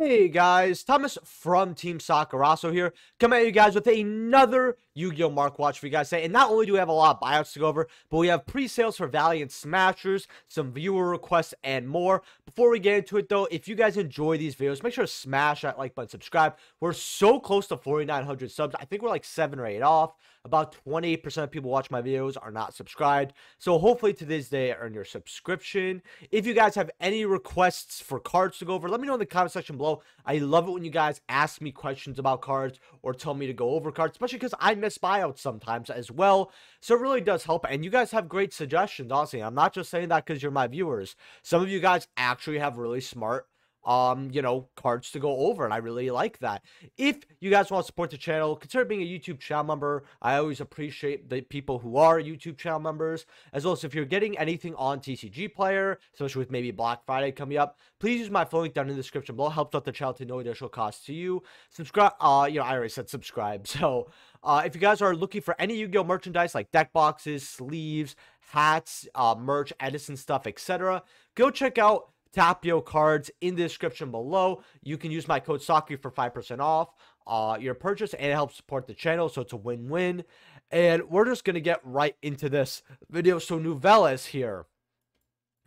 Hey guys, Thomas from Team Sakurasou here, coming at you guys with another Yu-Gi-Oh! Mark Watch for you guys today. And not only do we have a lot of buyouts to go over, but we have pre-sales for Valiant Smashers, some viewer requests, and more. Before we get into it though, if you guys enjoy these videos, make sure to smash that like button, subscribe. We're so close to 4,900 subs. I think we're like 7 or 8 off. About 28% of people watch my videos are not subscribed. So hopefully today's day earn your subscription. If you guys have any requests for cards to go over, let me know in the comment section below. I love it when you guys ask me questions about cards or tell me to go over cards, especially because I miss buyouts sometimes as well. So it really does help. And you guys have great suggestions, honestly. I'm not just saying that because you're my viewers. Some of you guys actually have really smart cards to go over, and I really like that. If you guys want to support the channel, consider being a YouTube channel member. I always appreciate the people who are YouTube channel members, as well as if you're getting anything on TCG Player, especially with maybe Black Friday coming up, please use my phone link down in the description below. Helps out the channel to no additional cost to you. Subscribe. I already said subscribe. So if you guys are looking for any Yu-Gi-Oh merchandise like deck boxes, sleeves, hats, merch, Edison stuff, etc., go check out Tapio cards in the description below. You can use my code SAKU for 5% off your purchase, and it helps support the channel, so it's a win-win. And we're just going to get right into this video. So Novellas here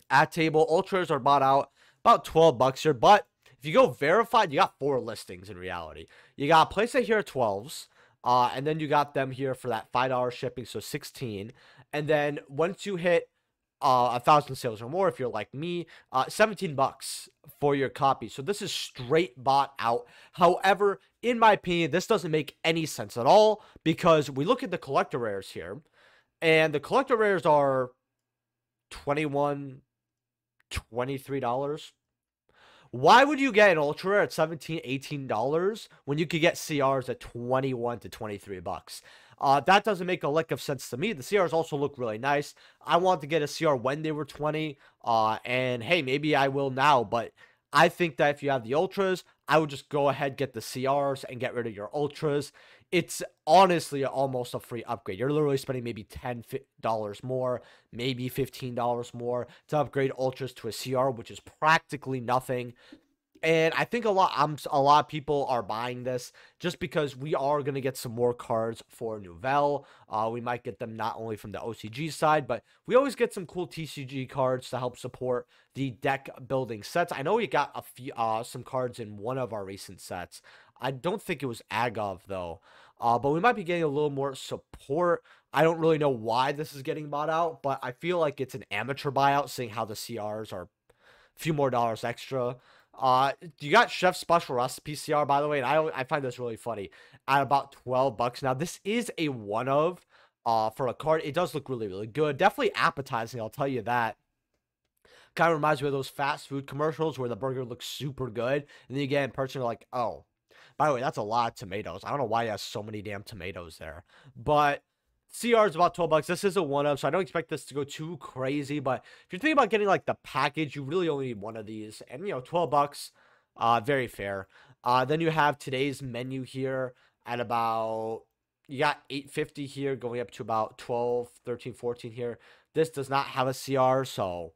at table. Ultras are bought out about 12 bucks here, but if you go verified, you got 4 listings in reality. You got place it here at 12s, and then you got them here for that $5 shipping, so 16. And then once you hit 1,000 sales or more, if you're like me, 17 bucks for your copy. So this is straight bought out. However, in my opinion, this doesn't make any sense at all, because we look at the collector rares here, and the collector rares are $21, $23. Why would you get an ultra rare at $17, $18 when you could get CRs at 21 to 23 bucks? That doesn't make a lick of sense to me. The CRs also look really nice. I wanted to get a CR when they were 20, and hey, maybe I will now, but I think that if you have the ultras, I would just go ahead, get the CRs, and get rid of your ultras. It's honestly almost a free upgrade. You're literally spending maybe $10 more, maybe $15 more to upgrade ultras to a CR, which is practically nothing. And I think a lot of people are buying this just because we are going to get some more cards for Nouvelle. We might get them not only from the OCG side, but we always get some cool TCG cards to help support the deck building sets. I know we got a few some cards in one of our recent sets. I don't think it was Agov though, but we might be getting a little more support. I don't really know why this is getting bought out, but I feel like it's an amateur buyout, seeing how the CRs are a few more dollars extra. You got Chef's Special Recipe CR, by the way, and I find this really funny, at about 12 bucks. Now, this is a one of for a card. It does look really, really good. Definitely appetizing, I'll tell you that. Kind of reminds me of those fast food commercials where the burger looks super good, and then you get in person, you're like, oh, by the way, that's a lot of tomatoes. I don't know why he has so many damn tomatoes there, but CR is about 12 bucks. This is a one-of, so I don't expect this to go too crazy, but if you're thinking about getting like the package, you really only need one of these, and 12 bucks, very fair. Then you have today's menu here at about, you got 850 here, going up to about 12, 13, 14 here. This does not have a CR, so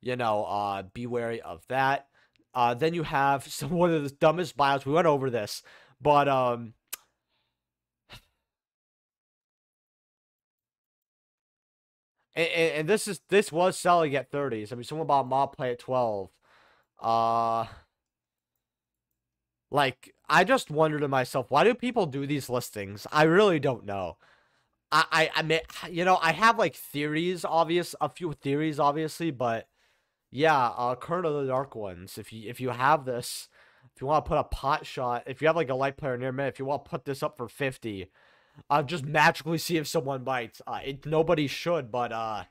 be wary of that. Then you have one of the dumbest buyouts. We went over this, but and this was selling at 30s. I mean, someone bought Mob Play at 12. Like, I just wonder to myself, why do people do these listings? I really don't know. I mean, I have like theories, a few theories, obviously, but yeah, Current of the Dark Ones. If you have this, if you want to put a pot shot, if you have like a light player near me, if you want to put this up for 50. Just magically see if someone bites. Nobody should, but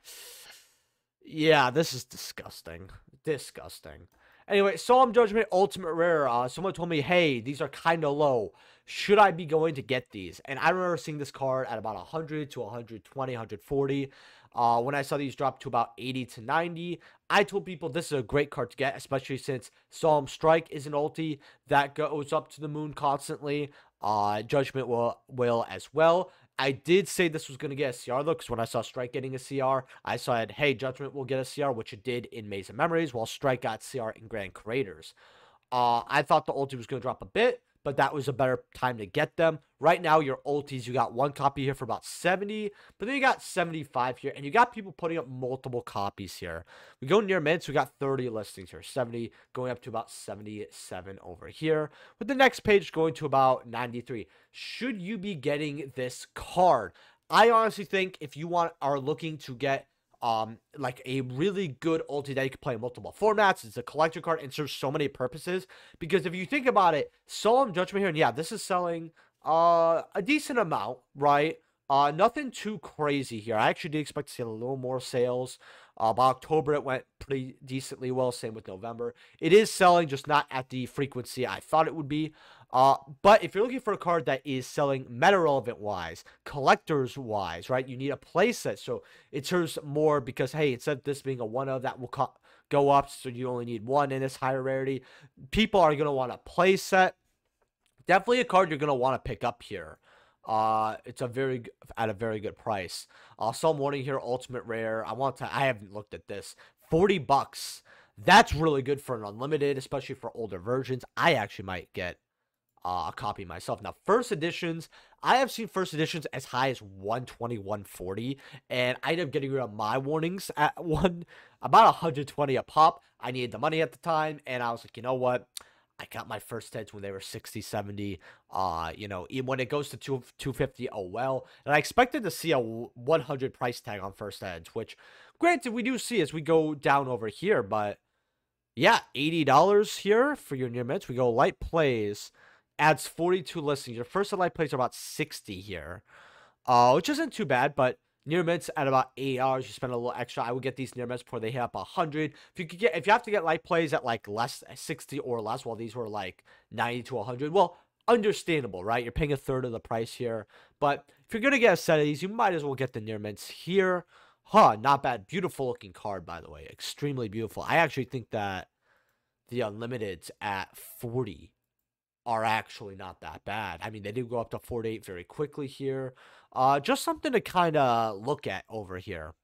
yeah, this is disgusting. Disgusting. Anyway, Solemn Judgment Ultimate Rare. Someone told me, hey, these are kind of low. Should I be going to get these? And I remember seeing this card at about 100 to 120, 140. When I saw these drop to about 80 to 90, I told people this is a great card to get, especially since Solemn Strike is an ulti that goes up to the moon constantly. Judgment will as well. I did say this was going to get a CR though, because when I saw Strike getting a CR, I said, hey, Judgment will get a CR, which it did in Maze of Memories, while Strike got CR in Grand Creators. I thought the ulti was going to drop a bit, but that was a better time to get them. Right now, your ultis, you got one copy here for about 70, but then you got 75 here, and you got people putting up multiple copies here. We go near mints, we got 30 listings here, 70 going up to about 77 over here, with the next page going to about 93. Should you be getting this card? I honestly think if you are looking to get like a really good ulti that you can play in multiple formats, it's a collector card and serves so many purposes. Because if you think about it, Solemn Judgment here, and yeah, this is selling a decent amount, right? Nothing too crazy here. I actually did expect to see a little more sales. By October, it went pretty decently well. Same with November. It is selling, just not at the frequency I thought it would be. But if you're looking for a card that is selling meta-relevant wise, collectors wise, right, you need a playset. So it serves more because, hey, instead of this being a one of, that will go up, so you only need one in this higher rarity. People are going to want a playset. Definitely a card you're going to want to pick up here. It's at a very good price. Some warning here, ultimate rare. I haven't looked at this. $40. That's really good for an unlimited, especially for older versions. I actually might get a copy myself. Now, first editions, I have seen first editions as high as 120, 140, and I ended up getting rid of my warnings at about 120 a pop. I needed the money at the time, and I was like, you know what? I got my first heads when they were 60, 70. You know, when it goes to 250, oh well. And I expected to see a 100 price tag on first heads, which, granted, we do see as we go down over here, but yeah, $80 here for your near mints. We go light plays, adds 42 listings. Your first light plays are about 60 here, which isn't too bad, but near mints at about $8, you spend a little extra. I would get these near mints before they hit up 100. If you have to get light plays at like less 60 or less, while these were like 90 to 100, well, understandable, right? You're paying a third of the price here. But if you're gonna get a set of these, you might as well get the near mints here. Huh, not bad. Beautiful looking card, by the way. Extremely beautiful. I actually think that the unlimiteds at 40 are actually not that bad. I mean, they do go up to 48 very quickly here. Just something to kind of look at over here.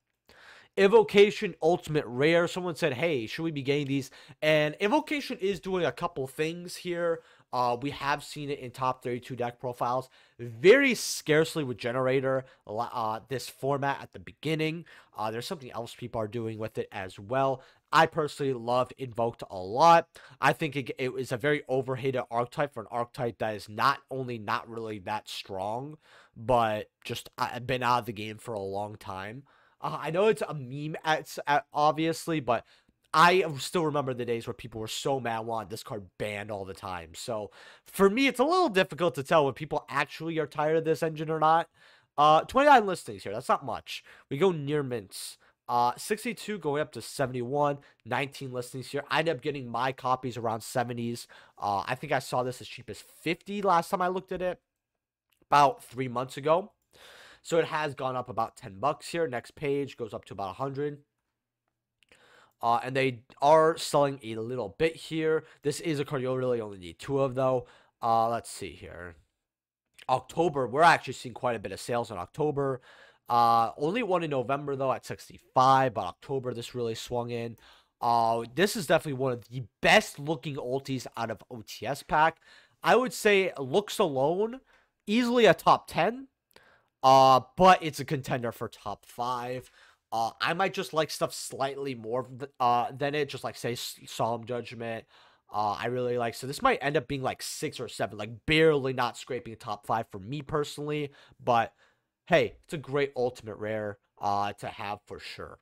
Evocation Ultimate Rare. Someone said, hey, should we be getting these? And Evocation is doing a couple things here. We have seen it in top 32 deck profiles. Very scarcely with Generator, this format at the beginning. There's something else people are doing with it as well. I personally love Invoked a lot. I think it is a very overhated archetype for an archetype that is not only not really that strong, but just been out of the game for a long time. I know it's a meme, obviously, but I still remember the days where people were so mad, wanted this card banned all the time. So for me, it's a little difficult to tell when people actually are tired of this engine or not. 29 listings here. That's not much. We go near mints. 62 going up to 71, 19 listings here. I ended up getting my copies around 70s. I think I saw this as cheap as 50 last time I looked at it, about 3 months ago. So it has gone up about $10 here. Next page goes up to about 100. And they are selling a little bit here. This is a card you'll really only need 2 of, though. Let's see here. October, we're actually seeing quite a bit of sales in October. Only one in November, though, at 65, but October, this really swung in. This is definitely one of the best-looking ultis out of OTS pack. I would say, looks alone, easily a top 10, but it's a contender for top 5. I might just like stuff slightly more than it, just like, say, Solemn Judgment. I really like, so this might end up being like 6 or 7, like barely not scraping top 5 for me personally, but hey, it's a great ultimate rare to have for sure.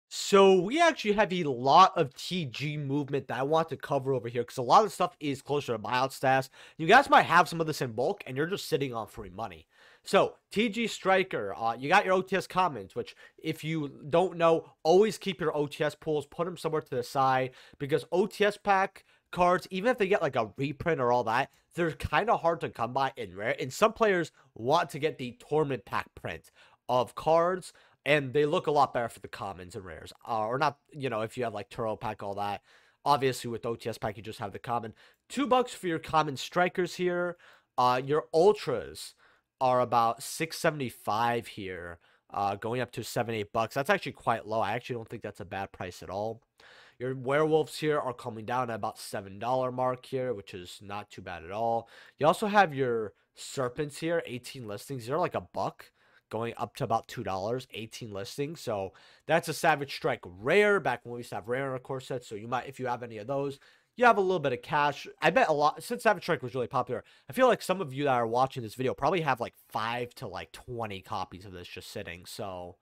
So we actually have a lot of TG movement that I want to cover over here because a lot of stuff is closer to buyout stats. You guys might have some of this in bulk and you're just sitting on free money. So TG Striker, you got your OTS comments, which if you don't know, always keep your OTS pools, put them somewhere to the side because OTS pack cards, even if they get like a reprint or all that, they're kind of hard to come by in rare. And some players want to get the tournament pack print of cards, and they look a lot better for the commons and rares. Or not, you know, if you have like Turo pack, all that. Obviously, with OTS pack, you just have the common. $2 for your common strikers here. Your ultras are about $6.75 here, going up to $7-8. That's actually quite low. I actually don't think that's a bad price at all. Your werewolves here are coming down at about $7 mark here, which is not too bad at all. You also have your serpents here, 18 listings. They're like a buck, going up to about $2, 18 listings. So that's a Savage Strike rare, back when we used to have rare in our core set. So you might, if you have any of those, you have a little bit of cash. I bet a lot, since Savage Strike was really popular, I feel like some of you that are watching this video probably have like 5 to like 20 copies of this just sitting. So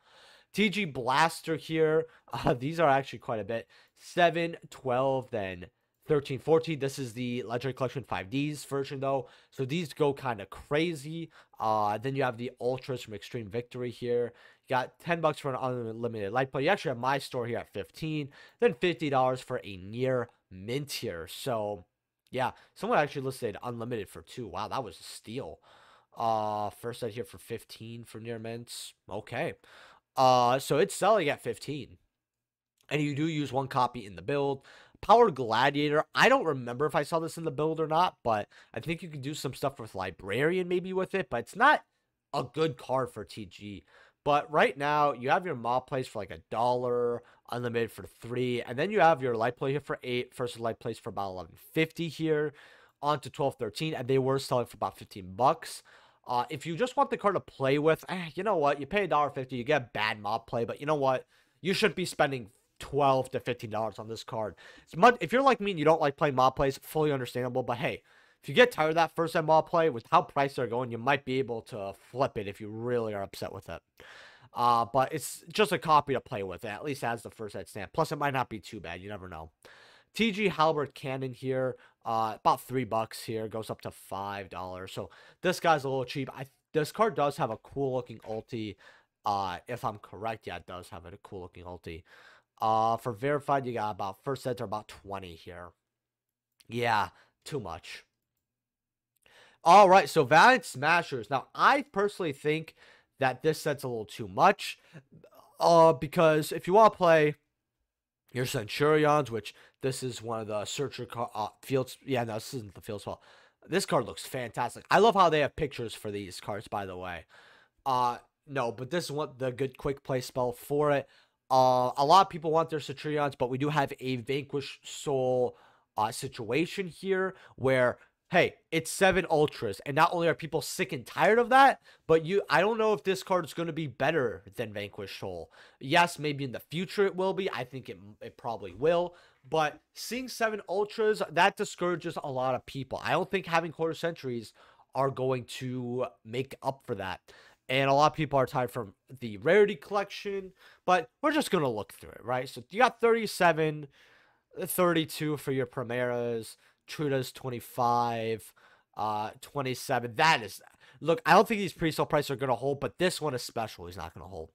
TG Blaster here, these are actually quite a bit. 7, 12, then 13, 14. This is the Legendary Collection 5Ds version though, so these go kind of crazy. Then you have the Ultras from Extreme Victory here. You got $10 for an unlimited light play. You actually have my store here at 15, then $50 for a near mint here. So yeah, someone actually listed unlimited for 2. Wow, that was a steal. First set here for 15 for near mints. Okay. So it's selling at 15. And you do use 1 copy in the build. Power Gladiator, I don't remember if I saw this in the build or not, but I think you can do some stuff with Librarian maybe with it, but it's not a good card for TG. But right now, you have your mob plays for like $1, unlimited for 3, and then you have your light play here for 8, versus light plays for about $11.50 here, on to 12, 13, and they were selling for about 15 bucks. If you just want the card to play with, you know what? You pay $1.50, you get bad mob play, but you know what? You shouldn't be spending $12 to $15 on this card. It's much, if you're like me and you don't like playing mob plays, fully understandable, but hey, if you get tired of that first set mob play, with how prices are going, you might be able to flip it if you really are upset with it. But it's just a copy to play with, at least as the first set stamp. Plus, it might not be too bad. You never know. TG Halberd Cannon here, about $3 here, goes up to $5. So this guy's a little cheap. This card does have a cool looking ulti. If I'm correct, yeah, it does have a cool looking ulti. For verified, you got about first sets are about 20 here. Yeah, too much. All right, so Valiant Smashers. Now, I personally think that this set's a little too much. Because if you want to play your Centurions, which this is one of the searcher fields. Yeah, no, this isn't the field spell. This card looks fantastic. I love how they have pictures for these cards, by the way. No, but this is what the good quick play spell for it. A lot of people want their Centurions, but we do have a Vanquish Soul situation here where, hey, it's 7 Ultras, and not only are people sick and tired of that, but I don't know if this card is going to be better than Vanquish Soul. Yes, maybe in the future it will be. I think it probably will. But seeing 7 Ultras, that discourages a lot of people. I don't think having quarter centuries are going to make up for that. And a lot of people are tired from the rarity collection, but we're just going to look through it, right? So you got 37, 32 for your Primeras, Truda's 25, 27. That is, look, I don't think these pre-sale prices are going to hold, but this one especially is not going to hold.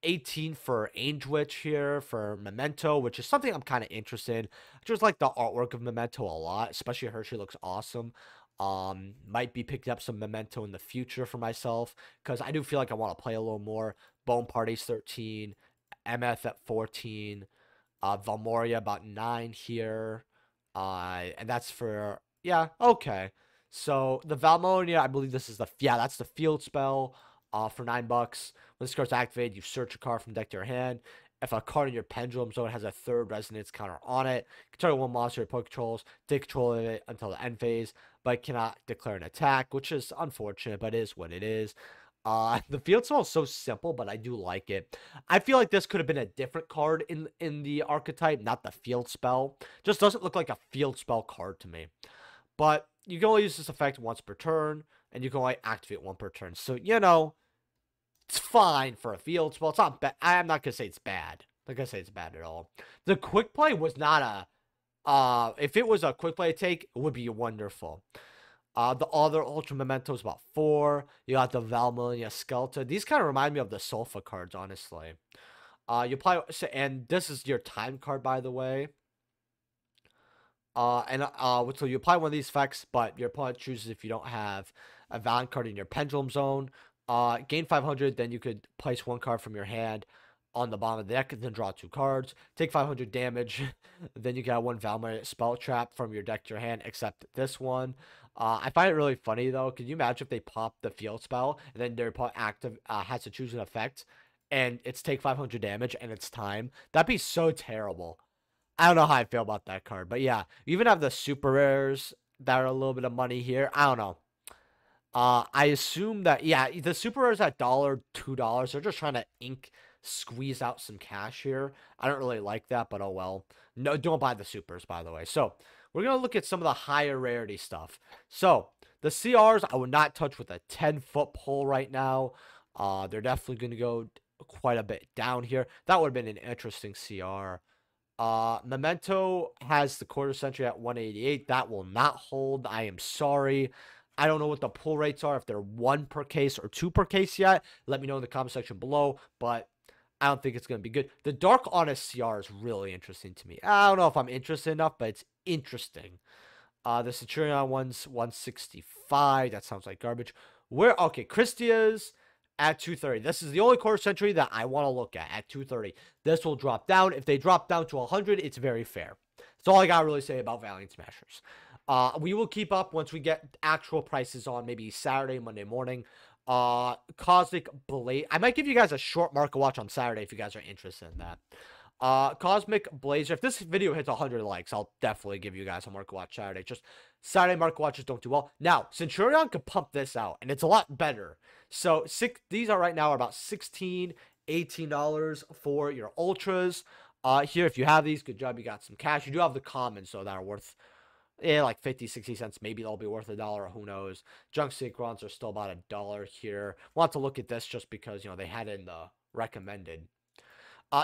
18 for Angewitch here for Memento, which is something I'm kind of interested in. I just like the artwork of Memento a lot, especially Hershey looks awesome. Might be picking up some Memento in the future for myself, because I do feel like I want to play a little more. Bone Party's 13, MF at 14, Valmoria about 9 here, and that's for, yeah, okay. So the Valmoria, I believe this is that's the field spell, for $9. When this card's activated, you search a card from deck to your hand. If a card in your Pendulum Zone has a 3rd resonance counter on it, you can target one monster your opponent controls, take control of it until the end phase, but cannot declare an attack, which is unfortunate, but it is what it is. The field spell is so simple, but I do like it. I feel like this could have been a different card in the archetype, not the field spell. Just doesn't look like a field spell card to me. But you can only use this effect once per turn, and you can only activate 1 per turn. So, you know, it's fine for a field spell. It's not bad. I'm not going to say it's bad. I'm not going to say it's bad at all. The quick play was not a... if it was a quick play take, it would be wonderful. The other Ultra Mementos about 4. You got the Valmonia Skeleton. These kind of remind me of the Sulfa cards, honestly. You apply... And this is your time card, by the way. So you apply one of these effects, but your opponent chooses if you don't have a Valiant card in your Pendulum Zone. Gain 500, then you could place 1 card from your hand on the bottom of the deck, and then draw 2 cards. Take 500 damage, then you got 1 Valmoria Spell Trap from your deck to your hand, except this one. I find it really funny, though. Can you imagine if they pop the field spell, and then their opponent has to choose an effect, and it's take 500 damage, and it's time? That'd be so terrible. I don't know how I feel about that card. But yeah, you even have the super rares that are a little bit of money here. I don't know. I assume that, yeah, the super rares at $1, $2. They're just trying to squeeze out some cash here. I don't really like that, but oh well. No, don't buy the supers, by the way. So we're gonna look at some of the higher rarity stuff. So the CRs, I would not touch with a 10-foot pole right now. They're definitely gonna go quite a bit down here. That would have been an interesting CR. Memento has the quarter century at 188. That will not hold. I am sorry. I don't know what the pull rates are, if they're 1 per case or 2 per case yet. Let me know in the comment section below, but I don't think it's going to be good. The Dark Honest CR is really interesting to me. I don't know if I'm interested enough, but it's interesting. The Centurion one's 165. That sounds like garbage. Okay, Christia's at 230. This is the only quarter century that I want to look at 230. This will drop down. If they drop down to 100, it's very fair. That's all I got to really say about Valiant Smashers. We will keep up once we get actual prices on maybe Saturday, Monday morning. Cosmic Blaze. I might give you guys a short market watch on Saturday if you guys are interested in that. Cosmic Blazer. If this video hits 100 likes, I'll definitely give you guys a market watch Saturday. Just Saturday market watches don't do well. Now, Centurion could pump this out, and it's a lot better. So these are right now about $16, $18 for your ultras. Here, if you have these, good job. You got some cash. You do have the commons, so that are worth like 50, 60 cents. Maybe they'll be worth $1. Who knows? Junk Synchros are still about $1 here. Want to look at this just because, you know, they had it in the recommended.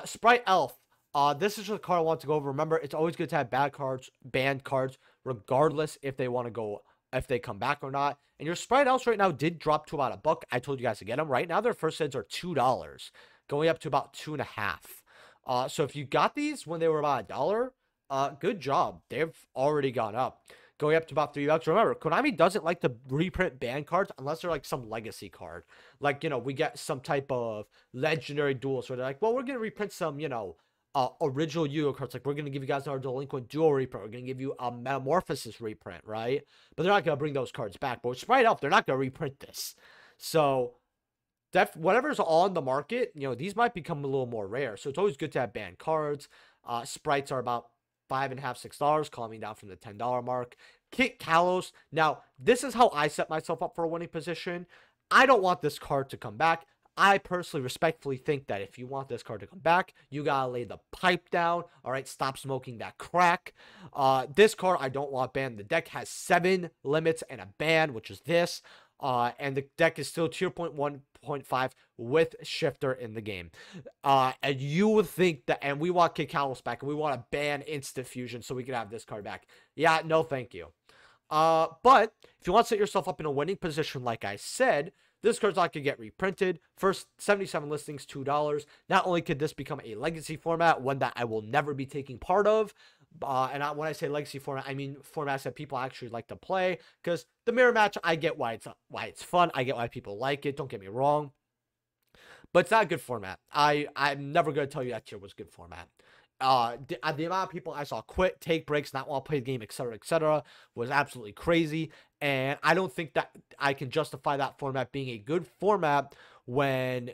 Sprite Elf. This is just a card I want to go over. Remember, it's always good to have banned cards, regardless if they want to go, if they come back or not. And your Sprite Elves right now did drop to about $1. I told you guys to get them. Right now, their first bids are $2, going up to about $2.50. So if you got these when they were about $1, good job. They've already gone up, going up to about $3. Remember, Konami doesn't like to reprint banned cards unless they're like some legacy card. Like, you know, we get some type of legendary duels where they're like, well, we're going to reprint some, you know, original Yu-Gi-Oh cards. Like, we're going to give you guys our Delinquent Duel reprint. We're going to give you a Metamorphosis reprint, right? But they're not going to bring those cards back. But with Sprite Elf, they're not going to reprint this. So, whatever's on the market, you know, these might become a little more rare. So, it's always good to have banned cards. Sprites are about $5.50, $6, calming down from the $10 mark. Kit Kalos. Now, this is how I set myself up for a winning position. I don't want this card to come back. I personally respectfully think that if you want this card to come back, you gotta lay the pipe down. All right, stop smoking that crack. This card I don't want banned. The deck has 7 limits and a ban, which is this. And the deck is still tier 1.5 with Shifter in the game. And you would think that, and we want Kid Kalos back, and we want to ban Instant Fusion so we can have this card back. Yeah, no thank you. But if you want to set yourself up in a winning position, like I said, this card's not going to get reprinted. First 77 listings, $2. Not only could this become a legacy format, one that I will never be taking part of, and when I say legacy format, I mean formats that people actually like to play. Because the mirror match, I get why it's fun. I get why people like it. Don't get me wrong. But it's not a good format. I'm never going to tell you that tier was a good format. The amount of people I saw quit, take breaks, not want to play the game, etc., was absolutely crazy. And I don't think that I can justify that format being a good format when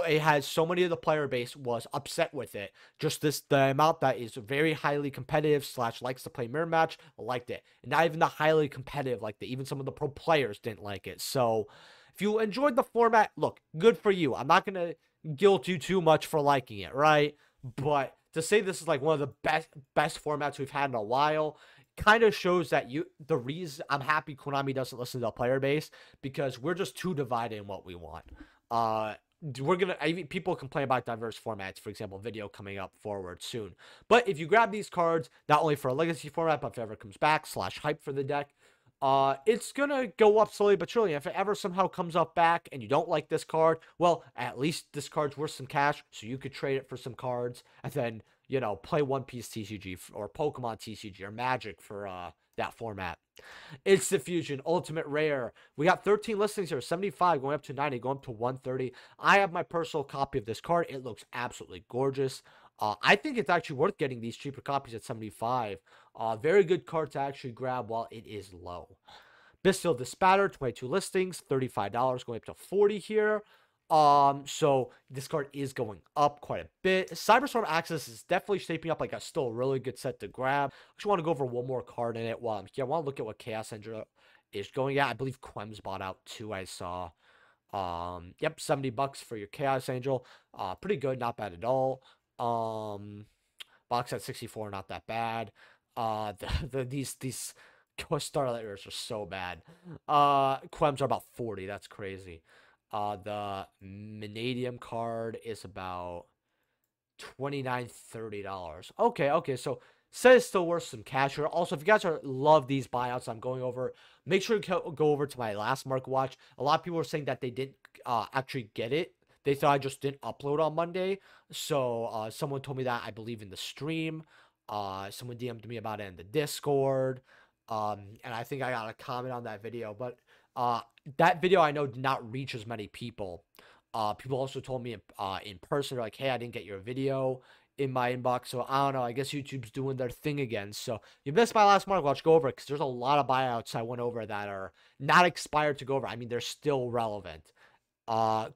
it has so many of the player base was upset with it. Just the amount that is very highly competitive / likes to play mirror match liked it. And not even the highly competitive liked it. Even some of the pro players didn't like it. So if you enjoyed the format, look, good for you. I'm not going to guilt you too much for liking it, right? But to say this is like one of the best formats we've had in a while kind of shows that the reason I'm happy Konami doesn't listen to the player base, because we're just too divided in what we want. People complain about diverse formats, for example, video coming up forward soon. But if you grab these cards, not only for a legacy format, but if it ever comes back / hype for the deck, it's gonna go up slowly but surely. If it ever somehow comes up back and you don't like this card, well, at least this card's worth some cash, so you could trade it for some cards, and then, you know, play One Piece TCG or Pokemon TCG or Magic for that format. Instant Fusion Ultimate Rare. We got 13 listings here, 75 going up to 90, going up to 130. I have my personal copy of this card. It looks absolutely gorgeous. I think it's actually worth getting these cheaper copies at 75. Very good card to actually grab while it is low. Bestial Dispatter, 22 listings, $35, going up to 40 here. So this card is going up quite a bit. Cyberstorm Access is definitely shaping up like a still really good set to grab. I just want to go over one more card in it while I'm here. I want to look at what Chaos Engine is going at. I believe Quem's bought out too, I saw. Yep, $70 for your Chaos Angel. Pretty good, not bad at all. Box at 64, not that bad. These Starlight Rares are so bad. Quems are about 40. That's crazy. The Vanadium card is about $29, $30. Okay, so says it's still worth some cash here. Also, if you guys love these buyouts I'm going over, make sure to go over to my last market watch. A lot of people are saying that they didn't actually get it. They thought I just didn't upload on Monday. So someone told me that, I believe, in the stream. Someone DM'd me about it in the Discord. And I think I got a comment on that video. But that video I know did not reach as many people. People also told me in person, they're like, hey, I didn't get your video in my inbox. So I don't know. I guess YouTube's doing their thing again. So you missed my last market watch, go over it, because there's a lot of buyouts I went over that are not expired to go over. I mean, they're still relevant.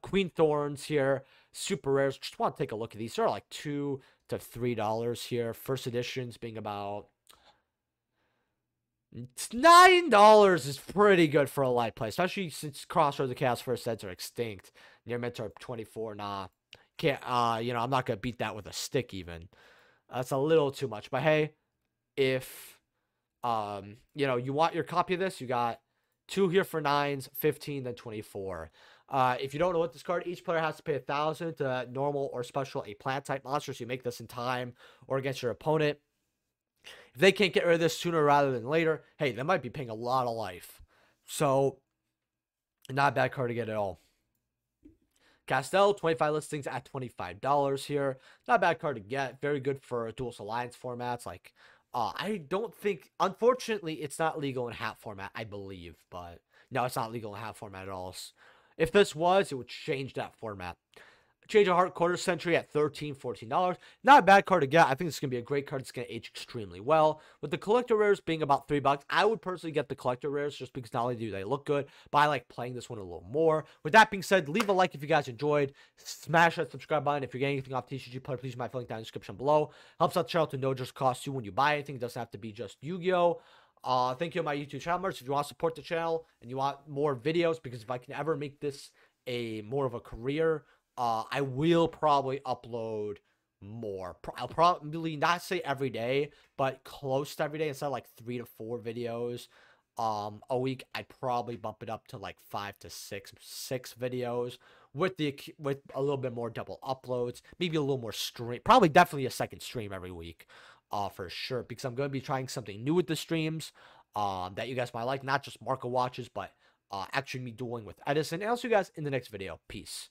Queen Thorns here, super rares. Just want to take a look at these. They're like $2 to $3 here. First editions being about $9 is pretty good for a light play, especially since Crossroads of Chaos first sets are extinct. Near mints are 24. Nah, can't. I'm not gonna beat that with a stick even. That's a little too much. But hey, if you want your copy of this, you got 2 here for 9s, 15, then 24. If you don't know what this card, each player has to pay 1,000 to normal or special a plant type monster. So you make this in time or against your opponent. If they can't get rid of this sooner rather than later, hey, they might be paying a lot of life. So, not a bad card to get at all. Castel, 25 listings at $25 here. Not a bad card to get. Very good for Duelist Alliance formats. Like, I don't think, unfortunately, it's not legal in hat format, I believe. But, no, it's not legal in hat format at all. If this was, it would change that format. Change of Heart Quarter Century at $13, $14. Not a bad card to get. I think it's going to be a great card. It's going to age extremely well. With the collector rares being about $3, I would personally get the collector rares just because not only do they look good, but I like playing this one a little more. With that being said, leave a like if you guys enjoyed. Smash that subscribe button. If you're getting anything off TCG Player, please use my link down in the description below. Helps out the channel to know just costs you when you buy anything. It doesn't have to be just Yu-Gi-Oh! Thank you to my YouTube channel members. If you want to support the channel and you want more videos, because if I can ever make this more of a career, I will probably upload more. I'll probably not say every day, but close to every day. Instead of like 3 to 4 videos a week, I'd probably bump it up to like 5 to 6 videos with a little bit more double uploads, maybe a little more stream, probably definitely a second stream every week, for sure, because I'm going to be trying something new with the streams that you guys might like, not just market watches, but actually me dueling with Edison. And I'll see you guys in the next video. Peace.